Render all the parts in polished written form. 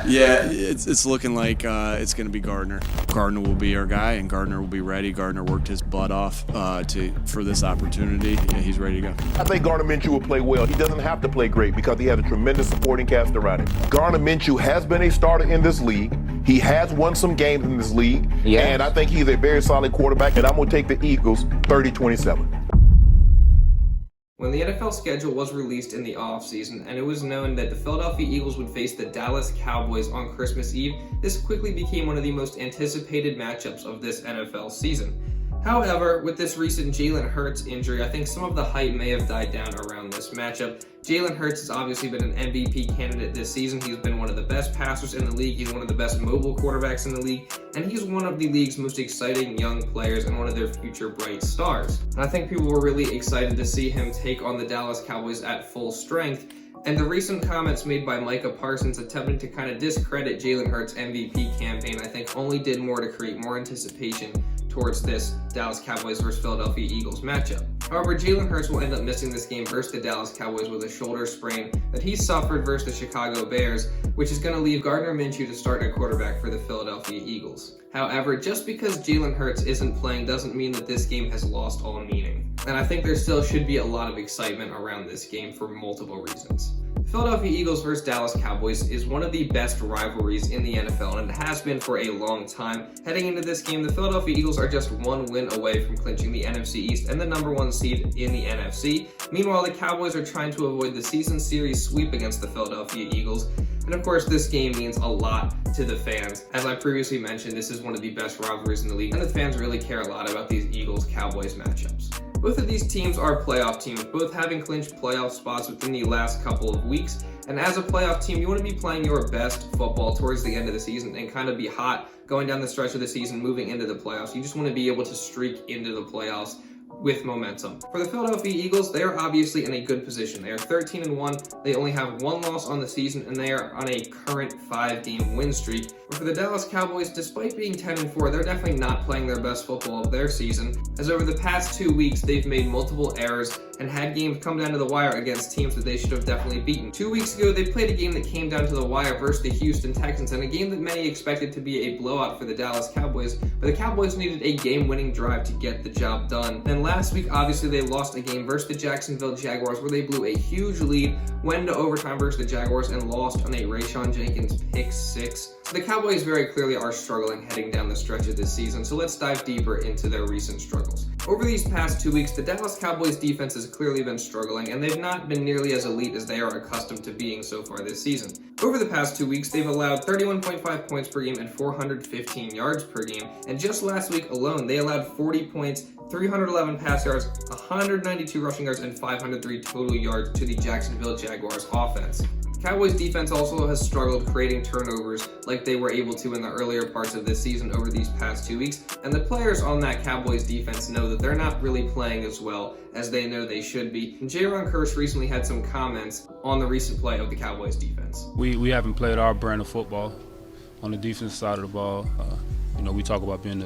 Yeah, it's looking like it's going to be Gardner. Gardner will be our guy, and Gardner will be ready. Gardner worked his butt off for this opportunity. Yeah, he's ready to go. I think Gardner Minshew will play well. He doesn't have to play great because he has a tremendous supporting cast around him. Gardner Minshew has been a starter in this league. He has won some games in this league, and I think he's a very solid quarterback, and I'm going to take the Eagles 30-27. When the NFL schedule was released in the offseason and it was known that the Philadelphia Eagles would face the Dallas Cowboys on Christmas Eve, this quickly became one of the most anticipated matchups of this NFL season. However, with this recent Jalen Hurts injury, I think some of the hype may have died down around this matchup. Jalen Hurts has obviously been an MVP candidate this season. He's been one of the best passers in the league. He's one of the best mobile quarterbacks in the league. And he's one of the league's most exciting young players and one of their future bright stars. And I think people were really excited to see him take on the Dallas Cowboys at full strength. And the recent comments made by Micah Parsons attempting to kind of discredit Jalen Hurts' MVP campaign, I think only did more to create more anticipation towards this Dallas Cowboys versus Philadelphia Eagles matchup. However, Jalen Hurts will end up missing this game versus the Dallas Cowboys with a shoulder sprain that he suffered versus the Chicago Bears, which is going to leave Gardner Minshew to start at quarterback for the Philadelphia Eagles. However, just because Jalen Hurts isn't playing doesn't mean that this game has lost all meaning. And I think there still should be a lot of excitement around this game for multiple reasons. Philadelphia Eagles versus Dallas Cowboys is one of the best rivalries in the NFL, and it has been for a long time. Heading into this game, the Philadelphia Eagles are just one win away from clinching the NFC East and the #1 seed in the NFC. Meanwhile, the Cowboys are trying to avoid the season series sweep against the Philadelphia Eagles. And of course, this game means a lot to the fans. As I previously mentioned, this is one of the best rivalries in the league, and the fans really care a lot about these Eagles-Cowboys matchups. Both of these teams are playoff teams, both having clinched playoff spots within the last couple of weeks. And as a playoff team, you want to be playing your best football towards the end of the season and kind of be hot going down the stretch of the season, moving into the playoffs. You just want to be able to streak into the playoffs with momentum. For the Philadelphia Eagles, they are obviously in a good position. They are 13-1. They only have one loss on the season, and they are on a current 5-game win streak. But for the Dallas Cowboys, despite being 10-4, they're definitely not playing their best football of their season, as over the past 2 weeks, they've made multiple errors and had games come down to the wire against teams that they should have definitely beaten. 2 weeks ago, they played a game that came down to the wire versus the Houston Texans, and a game that many expected to be a blowout for the Dallas Cowboys, but the Cowboys needed a game-winning drive to get the job done. And last week, obviously, they lost a game versus the Jacksonville Jaguars where they blew a huge lead, went into overtime versus the Jaguars, and lost on a Rayshon Jenkins pick 6. So the Cowboys very clearly are struggling heading down the stretch of this season, so let's dive deeper into their recent struggles. Over these past 2 weeks, the Dallas Cowboys defense has clearly been struggling, and they've not been nearly as elite as they are accustomed to being so far this season. Over the past 2 weeks, they've allowed 31.5 points per game and 415 yards per game, and just last week alone, they allowed 40 points, 311 pass yards, 192 rushing yards, and 503 total yards to the Jacksonville Jaguars offense. Cowboys defense also has struggled creating turnovers like they were able to in the earlier parts of this season over these past 2 weeks, and the players on that Cowboys defense know that they're not really playing as well as they know they should be. And Jayron Kearse recently had some comments on the recent play of the Cowboys defense. We haven't played our brand of football on the defensive side of the ball. We talk about being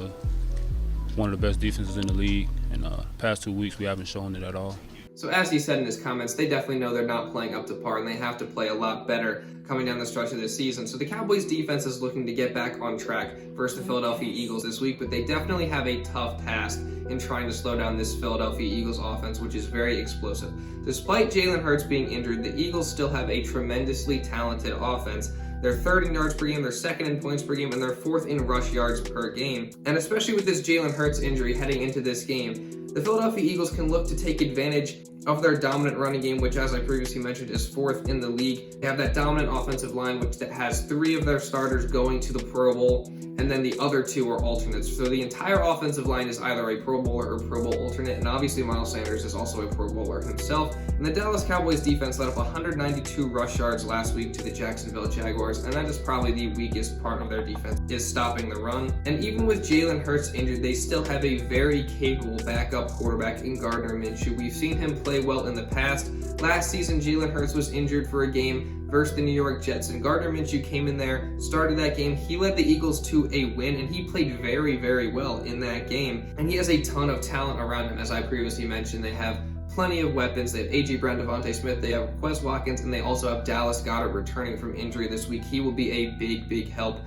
one of the best defenses in the league, and the past 2 weeks we haven't shown it at all. So as he said in his comments, they definitely know they're not playing up to par and they have to play a lot better coming down the stretch of this season. So the Cowboys defense is looking to get back on track versus the Philadelphia Eagles this week, but they definitely have a tough task in trying to slow down this Philadelphia Eagles offense, which is very explosive. Despite Jalen Hurts being injured, the Eagles still have a tremendously talented offense. They're third in yards per game, they're second in points per game, and they're fourth in rush yards per game. And especially with this Jalen Hurts injury heading into this game, the Philadelphia Eagles can look to take advantage of their dominant running game, which, as I previously mentioned, is fourth in the league. They have that dominant offensive line, which has 3 of their starters going to the Pro Bowl, and then the other 2 are alternates. So the entire offensive line is either a Pro Bowler or Pro Bowl alternate, and obviously Miles Sanders is also a Pro Bowler himself. And the Dallas Cowboys defense let up 192 rush yards last week to the Jacksonville Jaguars, and that is probably the weakest part of their defense, is stopping the run. And even with Jalen Hurts injured, they still have a very capable backup quarterback in Gardner Minshew. We've seen him play well in the past. Last season, Jalen Hurts was injured for a game versus the New York Jets, and Gardner Minshew came in there, started that game. He led the Eagles to a win, and he played very, very well in that game. And he has a ton of talent around him. As I previously mentioned, they have plenty of weapons. They have A.J. Brown, Devonta Smith, they have Quez Watkins, and they also have Dallas Goedert returning from injury this week. He will be a big help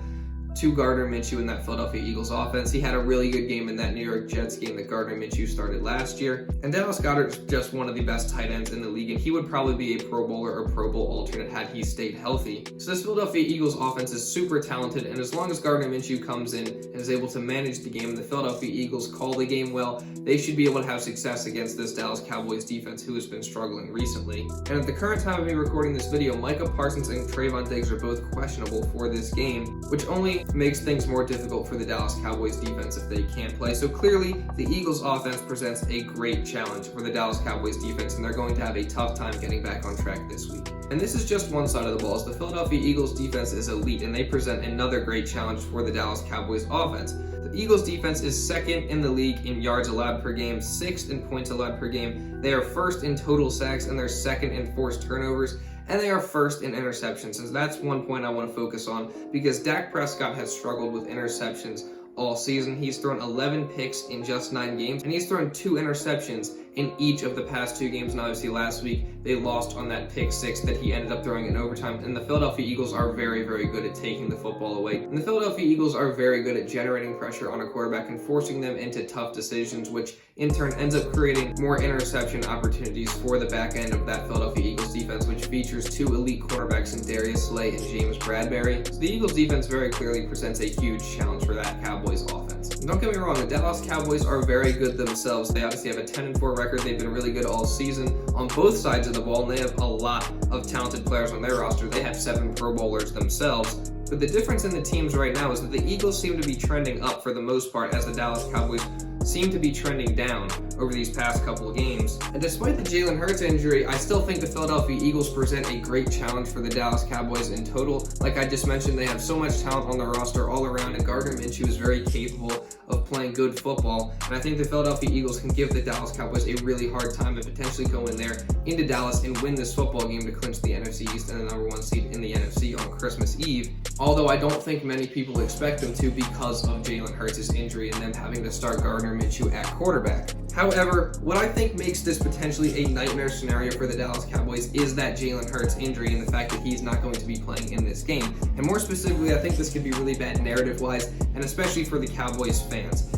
to Gardner Minshew in that Philadelphia Eagles offense. He had a really good game in that New York Jets game that Gardner Minshew started last year. And Dallas Goedert is just one of the best tight ends in the league, and he would probably be a Pro Bowler or Pro Bowl alternate had he stayed healthy. So this Philadelphia Eagles offense is super talented, and as long as Gardner Minshew comes in and is able to manage the game and the Philadelphia Eagles call the game well, they should be able to have success against this Dallas Cowboys defense who has been struggling recently. And at the current time of me recording this video, Micah Parsons and Trevon Diggs are both questionable for this game, which only makes things more difficult for the Dallas Cowboys defense if they can't play. So clearly, the Eagles offense presents a great challenge for the Dallas Cowboys defense, and they're going to have a tough time getting back on track this week. And this is just one side of the ball, as the Philadelphia Eagles defense is elite, and they present another great challenge for the Dallas Cowboys offense. The Eagles defense is second in the league in yards allowed per game, sixth in points allowed per game. They are first in total sacks, and they're second in forced turnovers, and they are first in interceptions. And that's one point I want to focus on, because Dak Prescott has struggled with interceptions all season. He's thrown 11 picks in just 9 games, and he's thrown 2 interceptions in each of the past 2 games. And obviously last week they lost on that pick 6 that he ended up throwing in overtime. And the Philadelphia Eagles are very good at taking the football away. And the Philadelphia Eagles are very good at generating pressure on a quarterback and forcing them into tough decisions, which in turn ends up creating more interception opportunities for the back end of that Philadelphia Eagles defense, which features 2 elite quarterbacks in Darius Slay and James Bradberry. So the Eagles defense very clearly presents a huge challenge for that Cowboys offense. And don't get me wrong, the Dallas Cowboys are very good themselves. They obviously have a 10-4 record. They've been really good all season on both sides of the ball, and they have a lot of talented players on their roster. They have 7 Pro Bowlers themselves. But the difference in the teams right now is that the Eagles seem to be trending up for the most part, as the Dallas Cowboys seem to be trending down over these past couple of games. And despite the Jalen Hurts injury, I still think the Philadelphia Eagles present a great challenge for the Dallas Cowboys in total. Like I just mentioned, they have so much talent on their roster all around, and Gardner Minshew is very capable of playing good football. And I think the Philadelphia Eagles can give the Dallas Cowboys a really hard time and potentially go in there into Dallas and win this football game to clinch the NFC East and the #1 seed in the NFC on Christmas Eve. Although I don't think many people expect them to, because of Jalen Hurts' injury and them having to start Gardner Minshew at quarterback. However, what I think makes this potentially a nightmare scenario for the Dallas Cowboys is that Jalen Hurts injury and the fact that he's not going to be playing in this game. And more specifically, I think this could be really bad narrative-wise, and especially for the Cowboys fans.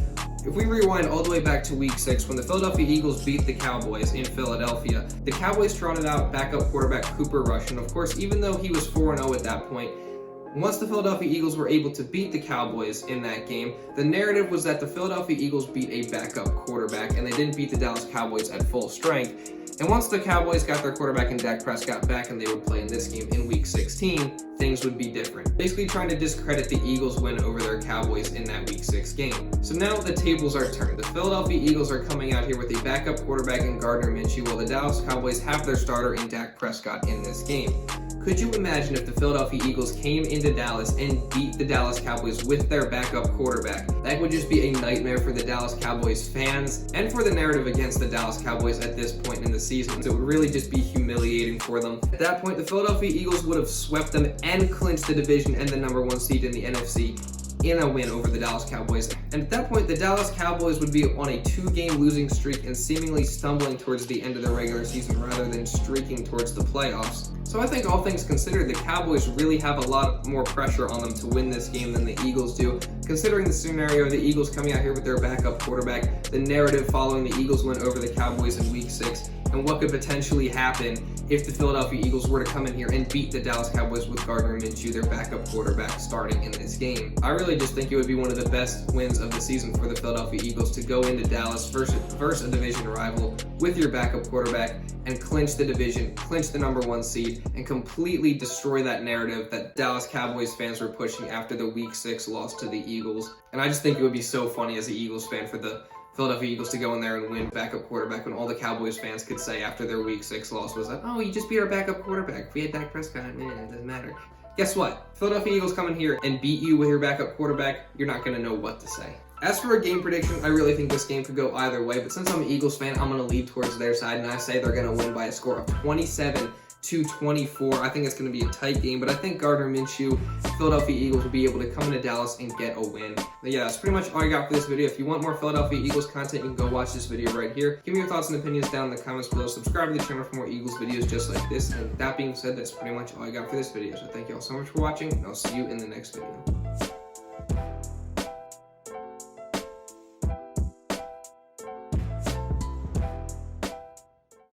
If we rewind all the way back to week 6, when the Philadelphia Eagles beat the Cowboys in Philadelphia, the Cowboys trotted out backup quarterback Cooper Rush, and of course, even though he was 4-0 at that point, once the Philadelphia Eagles were able to beat the Cowboys in that game, the narrative was that the Philadelphia Eagles beat a backup quarterback and they didn't beat the Dallas Cowboys at full strength. And once the Cowboys got their quarterback and Dak Prescott back and they would play in this game in week 16, things would be different. Basically trying to discredit the Eagles' win over their Cowboys in that week 6 game. So now the tables are turned. The Philadelphia Eagles are coming out here with a backup quarterback in Gardner Minshew, while the Dallas Cowboys have their starter in Dak Prescott in this game. Could you imagine if the Philadelphia Eagles came into Dallas and beat the Dallas Cowboys with their backup quarterback? That would just be a nightmare for the Dallas Cowboys fans and for the narrative against the Dallas Cowboys at this point in the season. So it would really just be humiliating for them. At that point, the Philadelphia Eagles would have swept them and clinched the division and the #1 seed in the NFC in a win over the Dallas Cowboys. And at that point, the Dallas Cowboys would be on a 2-game losing streak and seemingly stumbling towards the end of the regular season rather than streaking towards the playoffs. So I think, all things considered, the Cowboys really have a lot more pressure on them to win this game than the Eagles do, considering the scenario of the Eagles coming out here with their backup quarterback, the narrative following the Eagles win over the Cowboys in week 6, and what could potentially happen if the Philadelphia Eagles were to come in here and beat the Dallas Cowboys with Gardner Minshew, their backup quarterback, starting in this game. I really just think it would be one of the best wins of the season for the Philadelphia Eagles to go into Dallas versus a division rival with your backup quarterback and clinch the division, clinch the #1 seed, and completely destroy that narrative that Dallas Cowboys fans were pushing after the week 6 loss to the Eagles. And I just think it would be so funny as an Eagles fan for the Philadelphia Eagles to go in there and win backup quarterback when all the Cowboys fans could say after their week 6 loss was like, oh, you just beat our backup quarterback. If we had Dak Prescott, man, it doesn't matter. Guess what? Philadelphia Eagles come in here and beat you with your backup quarterback, you're not going to know what to say. As for a game prediction, I really think this game could go either way, but since I'm an Eagles fan, I'm going to lean towards their side, and I say they're going to win by a score of 27 24. I think it's going to be a tight game, but I think Gardner Minshew, Philadelphia Eagles, will be able to come into Dallas and get a win. But yeah, that's pretty much all I got for this video. If you want more Philadelphia Eagles content, you can go watch this video right here. Give me your thoughts and opinions down in the comments below. Subscribe to the channel for more Eagles videos just like this. And that being said, that's pretty much all I got for this video. So thank you all so much for watching, and I'll see you in the next video.